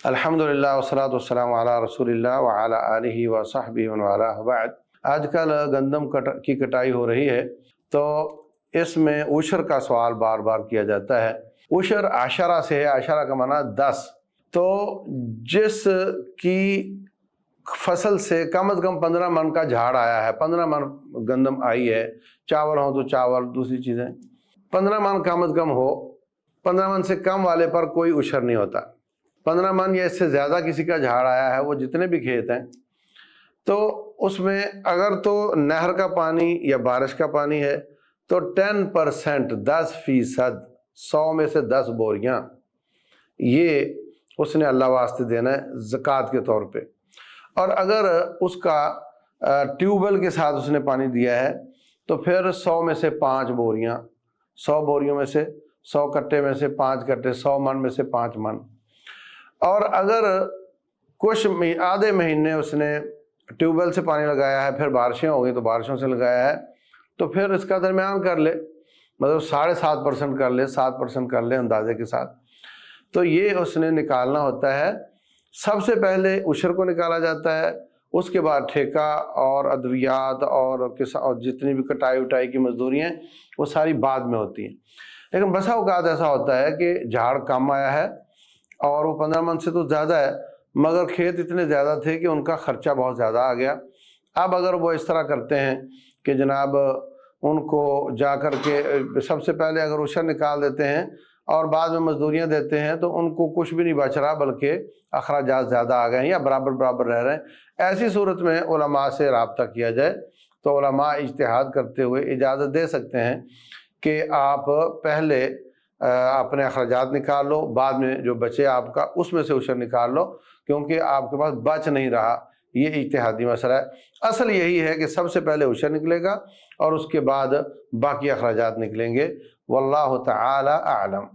الحمدللہ والصلاۃ والسلام علی رسول اللہ وعلی آلہ وصحبہ ومن والہ بعد۔ آج کل گندم کی کٹائی ہو رہی ہے تو اس میں عشر کا سوال بار بار کیا جاتا ہے۔ عشر عشرہ سے ہے، عشرہ کا معنی 10۔ تو جس کی فصل سے کم از کم 15 من کا جھاڑ آیا ہے، 15 من گندم آئی ہے، چاول ہو تو چاول، دوسری چیزیں 15 من کم از کم ہو، 15 من سے کم والے پر کوئی عشر نہیں ہوتا۔ 15 من یا اس سے زیادہ کسی کا جھاڑ آیا ہے، وہ جتنے بھی کھیت ہیں، تو اس میں اگر تو نہر کا پانی یا بارش کا پانی ہے تو 10%، 10%، 100 میں سے 10 بوریاں یہ اس نے اللہ واسطے دینا ہے زکوٰۃ کے طور پہ۔ اور اگر اس کا ٹیوب ویل کے ساتھ اس نے پانی دیا ہے تو پھر 100 میں سے 5 بوریاں، 100 بوریوں میں سے 100 کٹے میں سے 5 کٹے، 100 من میں سے 5 من۔ اور اگر کچھ آدھے مہینے اس نے ٹیوب ویل سے پانی لگایا ہے، پھر بارشیں ہو گئی تو بارشوں سے لگایا ہے، تو پھر اس کا درمیان کر لے، مطلب 7.5% کر لے، 7% کر لے اندازے کے ساتھ۔ تو یہ اس نے نکالنا ہوتا ہے۔ سب سے پہلے عشر کو نکالا جاتا ہے، اس کے بعد ٹھیکہ اور ادویات اور جتنی بھی کٹائی وٹائی کی مزدوری ہیں وہ ساری بعد میں ہوتی ہیں۔ لیکن بسا اوقات ایسا ہوتا ہے کہ جھاڑ کم آیا ہے اور وہ 15 من سے تو زیادہ ہے، مگر کھیت اتنے زیادہ تھے کہ ان کا خرچہ بہت زیادہ آ گیا۔ اب اگر وہ اس طرح کرتے ہیں کہ جناب ان کو جا کر کے سب سے پہلے اگر عشر نکال دیتے ہیں اور بعد میں مزدوریاں دیتے ہیں تو ان کو کچھ بھی نہیں بچ رہا، بلکہ اخراجات زیادہ آ گئے ہیں یا برابر برابر رہ رہے ہیں۔ ایسی صورت میں علماء سے رابطہ کیا جائے تو علماء اجتہاد کرتے ہوئے اجازت دے سکتے ہیں کہ آپ پہلے اپنے اخراجات نکال لو، بعد میں جو بچے آپ کا اس میں سے عشر نکال لو، کیونکہ آپ کے پاس بچ نہیں رہا۔ یہ اجتہادی مسئلہ ہے۔ اصل یہی ہے کہ سب سے پہلے عشر نکلے گا اور اس کے بعد باقی اخراجات نکلیں گے۔ واللہ تعالی اعلم۔